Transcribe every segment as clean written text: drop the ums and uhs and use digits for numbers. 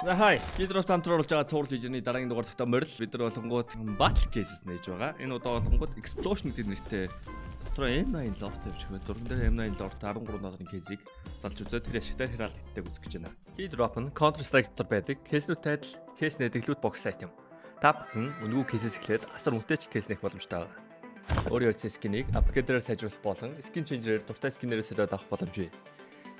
Хай, гидрофт хамтруулж байгаа цуврал хийжний дараагийн дугаар цагтаа морил бид нар болонгууд battle cases нээж байгаа. Энэ удаа болонгууд explosion гэдэг нэртэй дотроо M80 лорт явж байгаа. Зурган дээр M80 лорт 13 долларын кейсийг залж үзээд тэр ашигтай хэрэл хитдэг үзэх гэж байна. Gidrop нь Counter Strike дотор байдаг. Кейснүүд тайтал, кейс нэдэглүүд бокс айтем. Та бүхэн үнэгүй кейсээс эхлээд асар үнэтэй кейс нэх боломжтой байгаа. Өөрийн үеийн скинийг апгрейдерээр сайжруулах болон скин ченжерээр дуртай скинээрээ солиод авах боломжтой.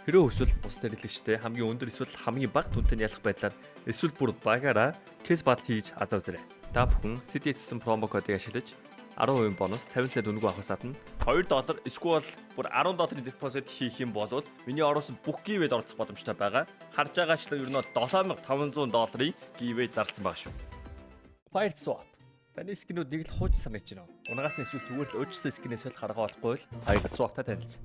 Хэрвээ эсвэл бус дэрэлэгчтэй хамгийн өндөр эсвэл хамгийн бага түнтэй ялах байдлаар эсвэл бүр багаараа кейс батл хийж азаа үзээрэй. Та бүхэн CDS-сэн промо кодыг ашиглаж 10% бонус 50 цент үнэгүй авахаас гадна $2 эсвэл бүр $10 депозит хийх юм бол миний оруулсан бүх гивэд оролцох боломжтой байгаа. Харж байгаачлан ер нь $7500 гивэ зарласан байгаа шүү. Fire swap. Таны скинүүд нэг л хууч санаж байна. Унагаас нь эсвэл зүгээр л өөрчлөсөн скинээс бол гаргаа болохгүй л Fire swap-тай танилцсан.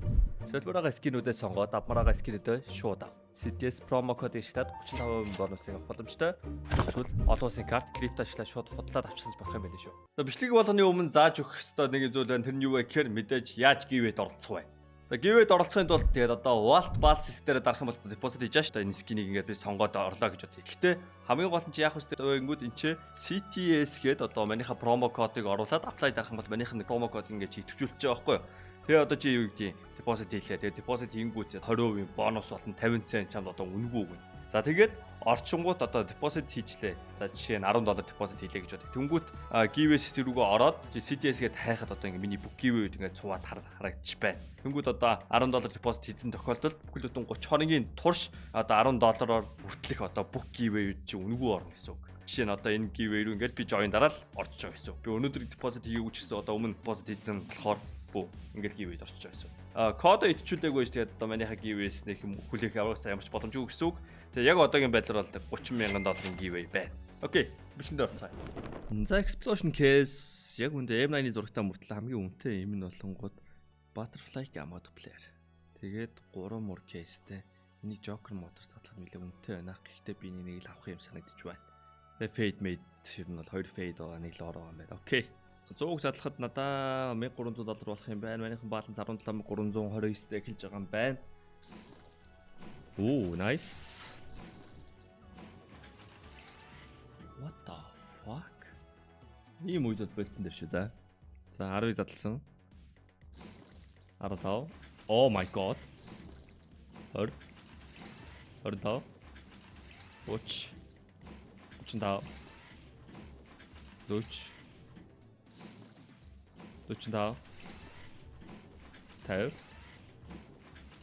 Солбороо скинүүдээ сонгоод авмараа скинүүдээ шууд ав. CDS промо кодыг шатаад 35% бонусыг авах боломжтой. Эсвэл олон улсын карт крипто ашиглаад шууд худлаад авчирсаж болох юм байл шүү. За бичлэг болгоны өмнө зааж өгөх ёстой нэг зүйл байна. Тэр нь юу вэ гэхээр мэдээж яаж гивэд оролцох вэ? За гивэд оролцохын тулд тэгээд одоо Vault Balls системээр дарах юм бол депозит хийж ааш та энэ скинийг ингээд би сонгоод орлоо гэж бодъё. Гэхдээ хамгийн гол нь чи яах вэ гэвэл энэ чи CTS гээд одоо манийха промо кодыг оруулаад apply дарах юм бол манийх нь промо код ингээд чи төвчүүлж байгаа байхгүй юу? Тэгээ одоо чи юу гэдэг депозит хийлээ. Тэгээ депозит хийнгүүт 20% бонус болон 50 цент чамд одоо үнэгүй өгнө. За тэгээд орчингууд одоо депозит хийжлээ. За жишээ нь $10 депозит хийлээ гэж бодъё. Тэнгүүт гивэс рүүгээ ороод CTS-гээд хайхад одоо ингээ миний бүх гивэд ингээ цуваад харагдчих байна. Тэнгүүт одоо $10 депозит хийсэн тохиолдолд бүхэл бүтэн 30 хоногийн турш одоо $10-оор бүртлэх одоо бүх гивэд чи үнэгүй орно гэсэн үг. Жишээ нь одоо энэ гивэ рүү ингээд би join дараал орчих байгаа гэсэн үг. Би өнөөдөр депозит хийгээгүй ч гэсэн одоо өмнө депозит хийсэн болохоор ингээд гивэд орчих байгаа гэсэн. Кодо итчүүлээгүй ч тэгээд одоо манийха гивэс нэг юм хүлээх авахсаа ямарч боломжгүй гэсэн үг. Тэгээд яг одоогийн байдлаар бол $30,000 гивэ байна. Окей, бичлэндээ орцгаая. За explosion case яг үндэ M80 зурагтаа мөртлөө хамгийн үнэтэй юм нь болонгууд butterfly gamma player. Тэгээд 3 мөр кейстэй. Энийг Joker мотор задлах нэлээд үнэтэй байна. Гэхдээ би нэг л авах юм санагдчих байна. Тэгээд fade made ер нь бол 2 fade байгаа, нэг л ороо юм байна. Окей. 100-г задлахад надаа $1300 болох юм байна. Манайхан баланс 17329-тэй эхэлж байгаа юм байна. Оо, nice. What the fuck? Ийм үедүүд болцсон дээр шүү за. За 10-ыг задлсан. 15. Oh my god. 20. 25. 30. 35. 40. 45 50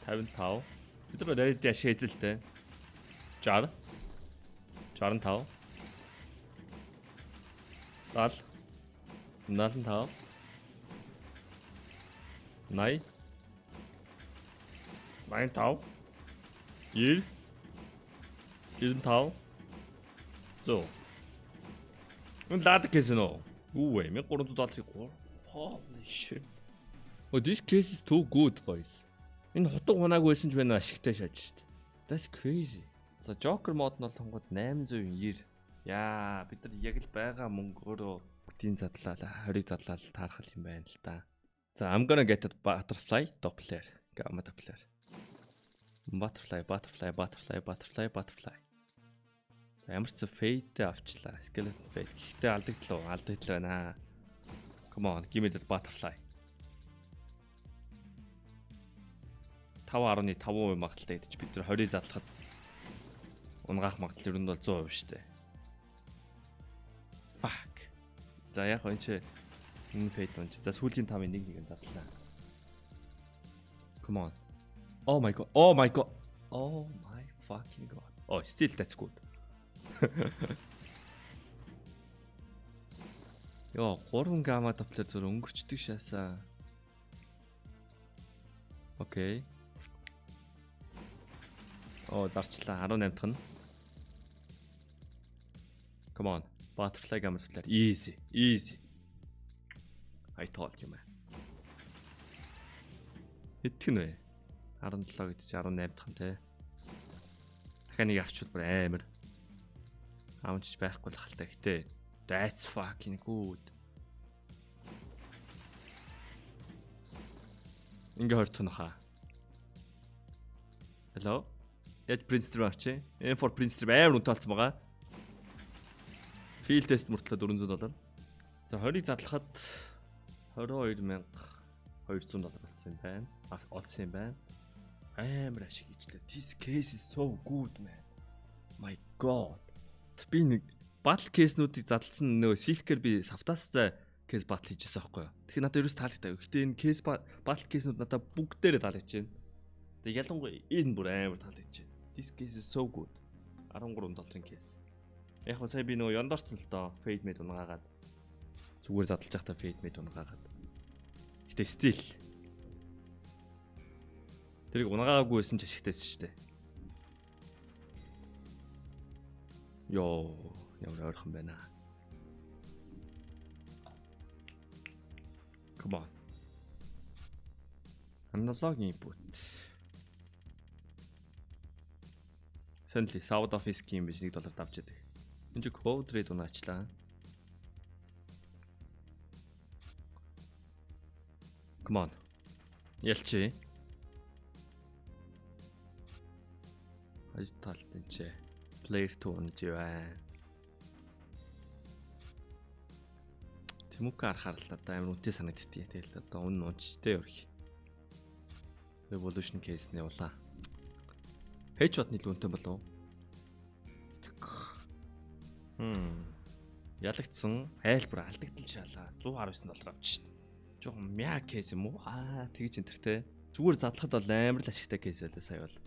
55 бид нар нэрэд яшаа эзэлтэй 60 65 70 75 80 95 90 95 зөө энэ лаад гэсэн үү? Үгүй ээ $1300 Holy shit. Oh, this case is too good, guys. Энэ хутга хунааг байсан ч байна ашигтай шааж штт. That's crazy. За Joker мод нь бол хонгод 890. Яа, бид нар яг л байгаа мөнгөөрөө бүтийн задлаа 20-ыг задлаа таарах юм байна л да. За I'm gonna get a butterfly doppler. Gamma doppler. Butterfly. За ямар ч fade авчлаа. Skeleton fade. Гэхдээ алдагдлаа байна. Come on, give me that butterfly. 5.5% магадaltaй гэдэг чи бид нар 20-ыг задлахад унгаах магадлал ер нь бол 100% шүү дээ. Fuck. За яг энэ чи энэ фейл унж. За сүүлийн 5-ын нэг задлаа. Come on. Oh my god. Oh my fucking god. Oh, still that's good. Йоо, 3 гамма доплер зур өнгөрчдөг шаасаа. Окей. Оо, зарчлаа 18 дахь нь. Come on. Butterfly gamma doppler. Easy. I told you man. Хэдгэн вэ? 17 гэдэг чи 18 дахь нь те. Дахиад нэг авчвал бүр амар. Аамч байхгүй л халтай гэхдээ. That's fucking good. Ингээ хортно хаа. Hello? Яаж Prince Stream авчи? M4 Prince Stream амар үнэтэй болсон байгаа. Field test мөртлөө $400. За 20-ыг задлахад 22,200 доллар болсон юм байна. Олсон юм байна. Амар ашиг ижлээ. This case is so good man. My god. Би нэг battle case-нуудыг задлсан нөгөө silk-ээр би савтаастай case battle хийжсэн байхгүй юу. Тэгэхээр надад ерөөс таалагдав. Гэхдээ энэ case battle case-нууд надад бүгдээрээ таалагдж байна. Тэгээ ялангуяа энэ бүр амар таалагдж байна. This case is so good. $13 case. Яг нь сая би нөгөө яндорцсон л доо fade made унгаагаад зүгээр задлаж байхдаа fade made унгаагаад. Гэтэ still тэрийг унгаагаагүйсэн ч ашигтайсэн шүү дээ. Йоо, ямар ойрхон байна. Come on. Аналогийн бут. Сэнли South Office гейм биш $1 давж яадаг. Энд чи code trade унаачлаа. Come on. Ялчи. Хаж талт энэ чи. Player 2 унаж байна. Тэмүка харахаар л одоо амар үнэтэй санагддгийг. Тэгэл одоо үнэн унчтэй өрх. Revolution case-ний улаа. Headshot нийл үнэтэй болов. Ялагдсан айлбар алдагдал шаалаа $119 авчих шин. Жохон мяа кейс юм уу? Тэгж энтертэй. Зүгээр задлахад бол амар л ашигтай кейс байлаа сая бол.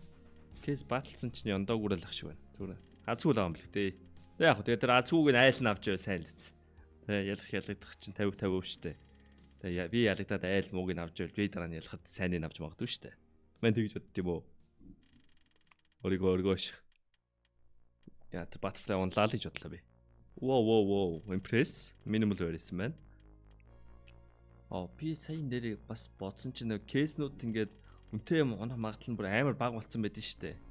Кейс баталсан чинь ёндоог үрэл ах шиг байна. Зүгээр. Азгүй л юм л гэдэг. Яг хөө тэгээд тэр азгүйг нь айл нь авч яваа сайн л үз. Тэг ялагдах чинь 50 штэ. Тэг би ялагдаад айл мууг нь авч явал би дараа нь ялахад сайныг авч магадгүй штэ. Мэн тэгж бодд юм уу? Оригоош. Яа, butterfly унлаа л гэж бодлоо би. Wow, impress. Minimal байсан байна. Би сая нэрээ бас бодсон чинь нэг кейснүүд ингээд үнтэй юм унах магадлал нь бүр амар бага болцсон байдэн штэ.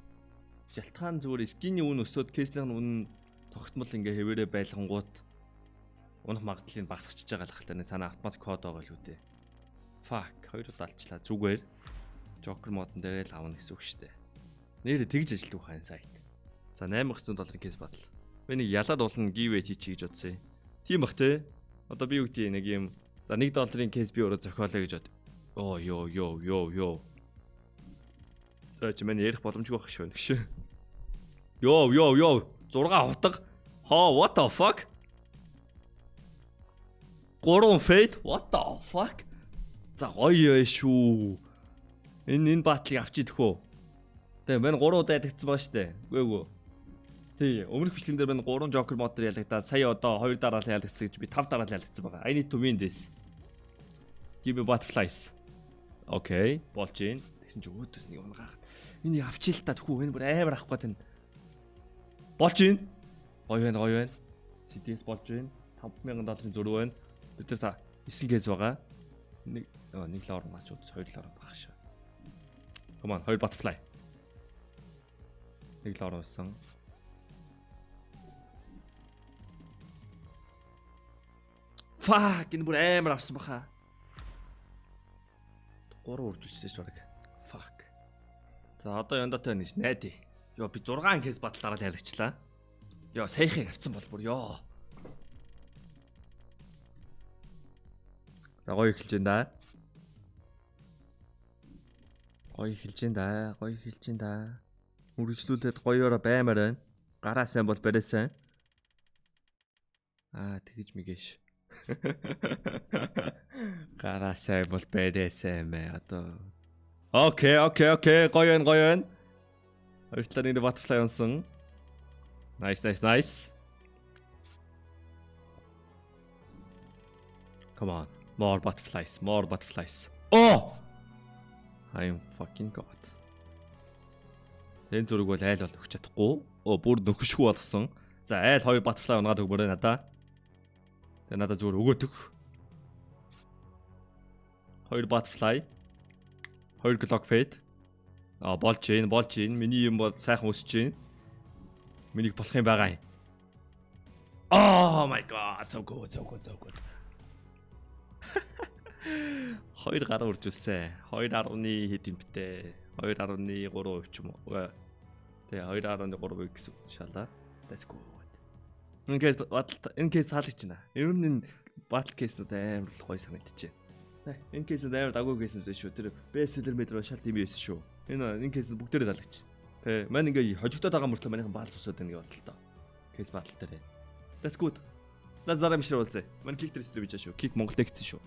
Жалтгаан зүгээр скиний үн өсөөд кейсийн үн тогтмол ингээ хэвээрээ байлгангууд унах магадлалыг багасгachж байгаа л хальтаа. Цаана автомат код байгаа л үү дээ. Fuck, хоёр удаа алчлаа. Зүгээр. Joker модон дээр л авна гэсэн үг штэ. Нэрээ тэгж ажилтдаг хаан сайт. За $800 кейс батал. Би нэг ялаад уулна giveaway хийчих гэж бодсон юм. Тийм бах те. Одоо би үгдий нэг юм за $1 кейс би өөрөө зохиолоо гэж бод. Йоо. За чи манай ярих боломжгүй байх шүү нэг шээ. Йоо. 6 хутга. What the fuck? 3 fade. What the fuck? За гоё яа шүү. Энэ батлыг авчидэх үү? Тэгээ мань 3 удаа ядагдсан байгаа штэ. Үгүй. Тий, өмнөх бичлэгэн дээр мань 3 Joker модер ялагдаад сая одоо 2 дараа л ялагдсан гэж би 5 дараа л ялагдсан байгаа. I need to win this. Give me butterflies. Okay, болж гин. Тэгсэн чи өөдөөс нэг унгаах. Энийг авчил та тхүү энэ бүр амар авахгүй тань. Болж гин. Гоё байна. CDS болж гин. $5,000 зөрүү байна. Бид нар та 9 кейс байгаа. Нэг лоор наач өөдөөс 2 лоор байгаа шээ. Come on, 2 butterfly. Нэг лоор байсан. Fuck, энэ бүр амар авсан баха. 3 үржүүлчихсэн шүү баг. Fuck. За одоо яндаатай байна ш найди. Йоо би 6 кейс батал дараа л хайлагчлаа. Йоо саяхыг авсан бол бүр ёо. За гоё эхэлж байна да. Гоё эхэлж байна да. Үргэлжлүүлээд гоёороо баймаар байна. Гараа сайн бол барай сайн. Тэгэж мэгэж. Гараа сайн бол барай сайн мэ одоо. Окей. Гоё байна. Хоёртлаа нэг butterfly онсон. Nice. Come on. More butterflies. Oh! I am fucking god. Энэ зүрэг бол айл бол өгч чадахгүй. Бүр нөхөшгүй болгосон. За айл 2 butterfly унгаад өгмөрөө надаа. Тэгээ надад зүгээр өгөөтөг. 2 butterfly. 2 clock fade. Болж гин. Миний юм бол сайхан өсөж гин. Минийх болох юм байгаа юм. Oh my god, so good. 2 гараа үржүүлсэн. 2.1 хэд юм бтэ. 2.3% ч юм уу. Тэ 2.3 гэсэн үг шалаа. Let's go. Энэ кейс батал энэ кейс хаалгач байна. Ер нь энэ батл кейснүүд амар л гоё санагдчихэ. Энэ кейсэд амар дагуу кейснүүд шүү. Тэр бестселлер метро шал тийм байсан шүү. Энэ кейс бүгдээрээ залгаж. Тэ мань ингээ хожигдоод байгаа мөртлөө манийхан баалс усаад байна гэж бодлоо. Кейс батал дээр. That's good. Лазарам ширүүлзээ. Мань кик тэр стрим хийж шүү. Кик Монголд гэсэн шүү.